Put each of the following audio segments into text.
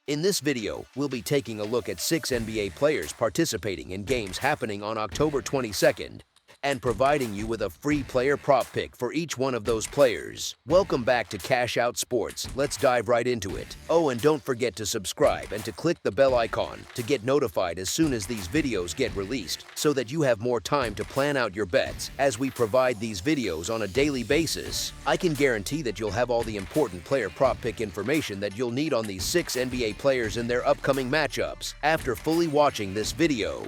In this video, we'll be taking a look at 6 NBA players participating in games happening on October 22nd and providing you with a free player prop pick for each one of those players. Welcome back to Cash Out Sports. Let's dive right into it. Oh, and don't forget to subscribe and to click the bell icon to get notified as soon as these videos get released so that you have more time to plan out your bets as we provide these videos on a daily basis. I can guarantee that you'll have all the important player prop pick information that you'll need on these 6 NBA players in their upcoming matchups after fully watching this video.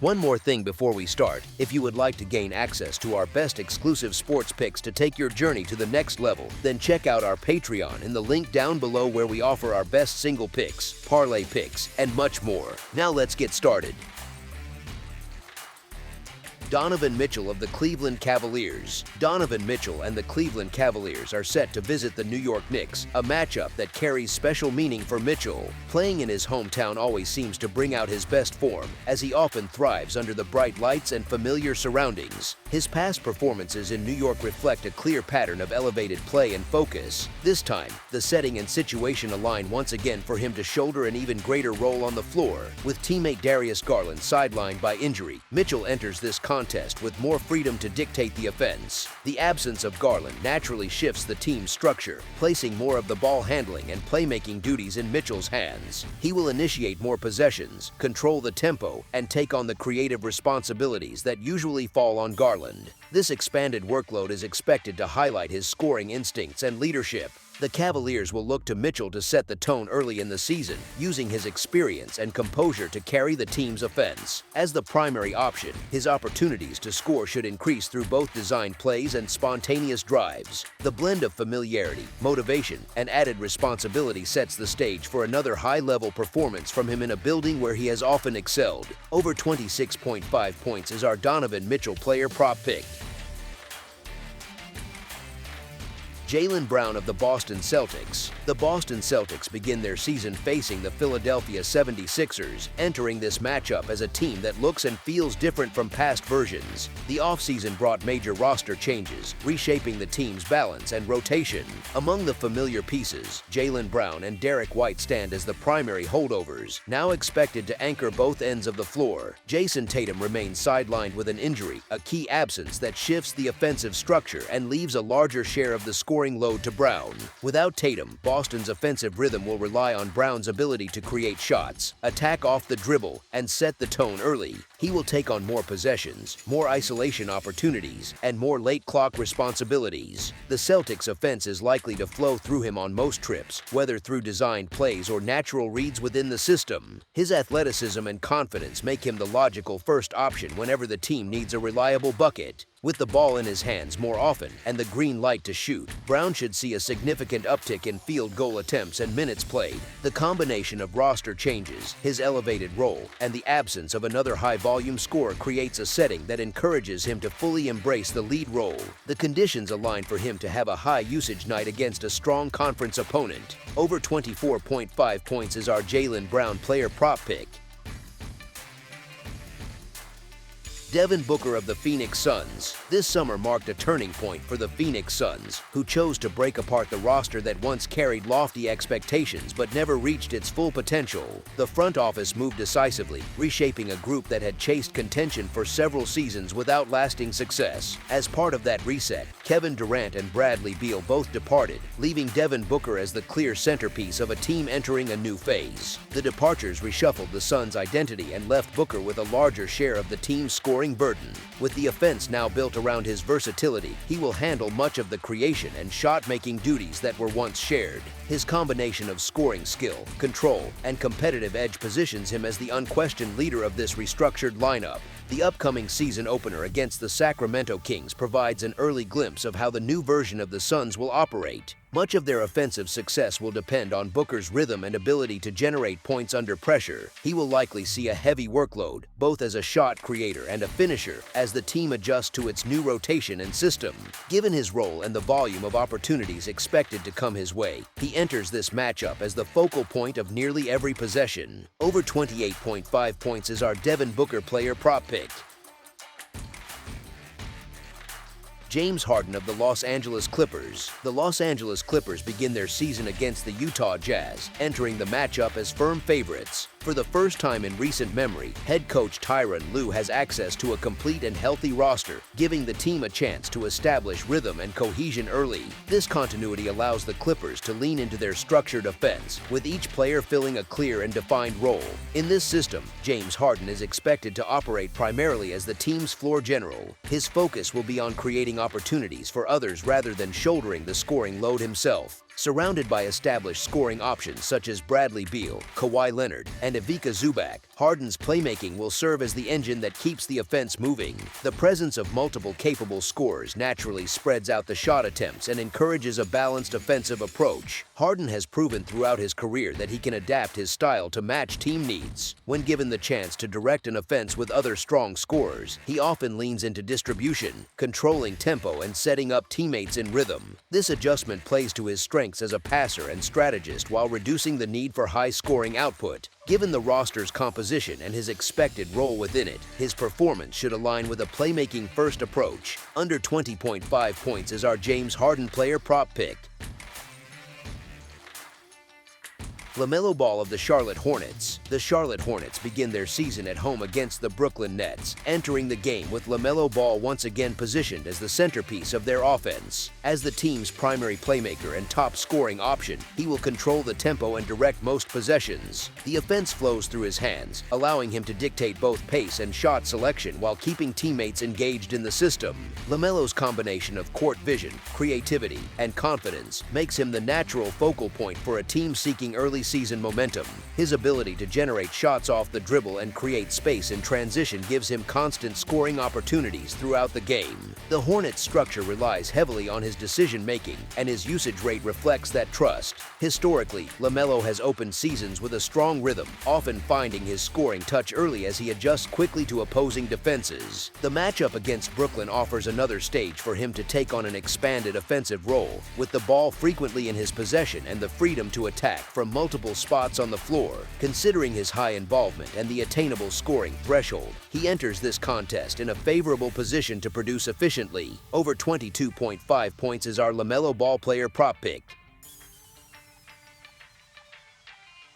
One more thing before we start, if you would like to gain access to our best exclusive sports picks to take your journey to the next level, then check out our Patreon in the link down below where we offer our best single picks, parlay picks, and much more. Now let's get started. Donovan Mitchell of the Cleveland Cavaliers. Donovan Mitchell and the Cleveland Cavaliers are set to visit the New York Knicks, a matchup that carries special meaning for Mitchell. Playing in his hometown always seems to bring out his best form, as he often thrives under the bright lights and familiar surroundings. His past performances in New York reflect a clear pattern of elevated play and focus. This time, the setting and situation align once again for him to shoulder an even greater role on the floor. With teammate Darius Garland sidelined by injury, Mitchell enters this contest with more freedom to dictate the offense. The absence of Garland naturally shifts the team's structure, placing more of the ball handling and playmaking duties in Mitchell's hands. He will initiate more possessions, control the tempo, and take on the creative responsibilities that usually fall on Garland. This expanded workload is expected to highlight his scoring instincts and leadership. The Cavaliers will look to Mitchell to set the tone early in the season, using his experience and composure to carry the team's offense. As the primary option, his opportunities to score should increase through both designed plays and spontaneous drives. The blend of familiarity, motivation, and added responsibility sets the stage for another high-level performance from him in a building where he has often excelled. Over 26.5 points is our Donovan Mitchell player prop pick. Jaylen Brown of the Boston Celtics. The Boston Celtics begin their season facing the Philadelphia 76ers, entering this matchup as a team that looks and feels different from past versions. The offseason brought major roster changes, reshaping the team's balance and rotation. Among the familiar pieces, Jaylen Brown and Derek White stand as the primary holdovers, now expected to anchor both ends of the floor. Jason Tatum remains sidelined with an injury, a key absence that shifts the offensive structure and leaves a larger share of the scoring load to Brown. Without Tatum, Boston's offensive rhythm will rely on Brown's ability to create shots, attack off the dribble, and set the tone early. He will take on more possessions, more isolation opportunities, and more late clock responsibilities. The Celtics' offense is likely to flow through him on most trips, whether through designed plays or natural reads within the system. His athleticism and confidence make him the logical first option whenever the team needs a reliable bucket. With the ball in his hands more often and the green light to shoot, Brown should see a significant uptick in field goal attempts and minutes played. The combination of roster changes, his elevated role, and the absence of another high-volume scorer creates a setting that encourages him to fully embrace the lead role. The conditions align for him to have a high-usage night against a strong conference opponent. Over 24.5 points is our Jaylen Brown player prop pick. Devin Booker of the Phoenix Suns. This summer marked a turning point for the Phoenix Suns, who chose to break apart the roster that once carried lofty expectations but never reached its full potential. The front office moved decisively, reshaping a group that had chased contention for several seasons without lasting success. As part of that reset, Kevin Durant and Bradley Beal both departed, leaving Devin Booker as the clear centerpiece of a team entering a new phase. The departures reshuffled the Suns' identity and left Booker with a larger share of the team's scoring burden. With the offense now built around his versatility, he will handle much of the creation and shot-making duties that were once shared. His combination of scoring skill, control, and competitive edge positions him as the unquestioned leader of this restructured lineup. The upcoming season opener against the Sacramento Kings provides an early glimpse of how the new version of the Suns will operate. Much of their offensive success will depend on Booker's rhythm and ability to generate points under pressure. He will likely see a heavy workload, both as a shot creator and a finisher, as the team adjusts to its new rotation and system. Given his role and the volume of opportunities expected to come his way, he enters this matchup as the focal point of nearly every possession. Over 28.5 points is our Devin Booker player prop pick. James Harden of the Los Angeles Clippers. The Los Angeles Clippers begin their season against the Utah Jazz, entering the matchup as firm favorites. For the first time in recent memory, head coach Tyronn Lue has access to a complete and healthy roster, giving the team a chance to establish rhythm and cohesion early. This continuity allows the Clippers to lean into their structured offense, with each player filling a clear and defined role. In this system, James Harden is expected to operate primarily as the team's floor general. His focus will be on creating opportunities for others rather than shouldering the scoring load himself. Surrounded by established scoring options such as Bradley Beal, Kawhi Leonard, and Ivica Zubac, Harden's playmaking will serve as the engine that keeps the offense moving. The presence of multiple capable scorers naturally spreads out the shot attempts and encourages a balanced offensive approach. Harden has proven throughout his career that he can adapt his style to match team needs. When given the chance to direct an offense with other strong scorers, he often leans into distribution, controlling tempo and setting up teammates in rhythm. This adjustment plays to his strengths as a passer and strategist while reducing the need for high-scoring output. Given the roster's composition and his expected role within it, his performance should align with a playmaking-first approach. Under 20.5 points is our James Harden player prop pick. LaMelo Ball of the Charlotte Hornets. The Charlotte Hornets begin their season at home against the Brooklyn Nets, entering the game with LaMelo Ball once again positioned as the centerpiece of their offense. As the team's primary playmaker and top scoring option, he will control the tempo and direct most possessions. The offense flows through his hands, allowing him to dictate both pace and shot selection while keeping teammates engaged in the system. LaMelo's combination of court vision, creativity, and confidence makes him the natural focal point for a team seeking early season momentum. His ability to generate shots off the dribble and create space in transition gives him constant scoring opportunities throughout the game. The Hornets' structure relies heavily on his decision-making, and his usage rate reflects that trust. Historically, LaMelo has opened seasons with a strong rhythm, often finding his scoring touch early as he adjusts quickly to opposing defenses. The matchup against Brooklyn offers another stage for him to take on an expanded offensive role, with the ball frequently in his possession and the freedom to attack from multiple spots on the floor. Considering his high involvement and the attainable scoring threshold, he enters this contest in a favorable position to produce efficiently. Over 22.5 points is our LaMelo Ball player prop pick.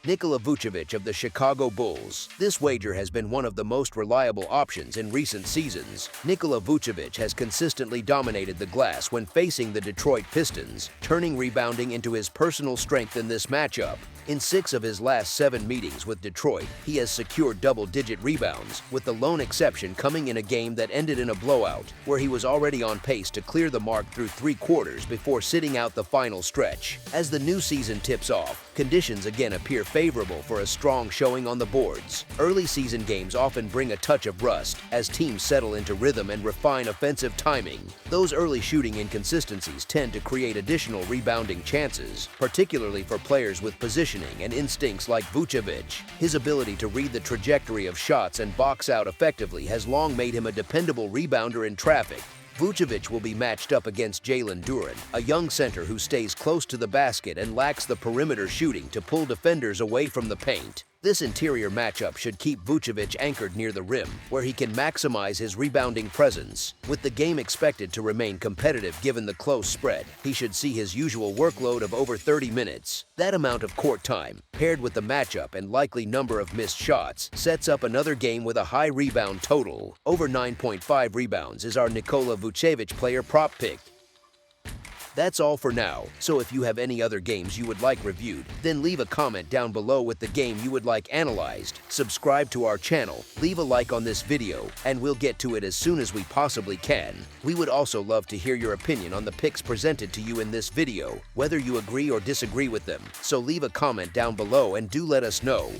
Nikola Vucevic of the Chicago Bulls. This wager has been one of the most reliable options in recent seasons. Nikola Vucevic has consistently dominated the glass when facing the Detroit Pistons, turning rebounding into his personal strength in this matchup. In 6 of his last 7 meetings with Detroit, he has secured double-digit rebounds, with the lone exception coming in a game that ended in a blowout, where he was already on pace to clear the mark through 3 quarters before sitting out the final stretch. As the new season tips off, conditions again appear favorable for a strong showing on the boards. Early season games often bring a touch of rust as teams settle into rhythm and refine offensive timing. Those early shooting inconsistencies tend to create additional rebounding chances, particularly for players with positioning and instincts like Vucevic. His ability to read the trajectory of shots and box out effectively has long made him a dependable rebounder in traffic. Vucevic will be matched up against Jalen Duren, a young center who stays close to the basket and lacks the perimeter shooting to pull defenders away from the paint. This interior matchup should keep Vucevic anchored near the rim, where he can maximize his rebounding presence. With the game expected to remain competitive given the close spread, he should see his usual workload of over 30 minutes. That amount of court time, paired with the matchup and likely number of missed shots, sets up another game with a high rebound total. Over 9.5 rebounds is our Nikola Vucevic player prop pick. That's all for now, so if you have any other games you would like reviewed, then leave a comment down below with the game you would like analyzed, subscribe to our channel, leave a like on this video, and we'll get to it as soon as we possibly can. We would also love to hear your opinion on the picks presented to you in this video, whether you agree or disagree with them, so leave a comment down below and do let us know.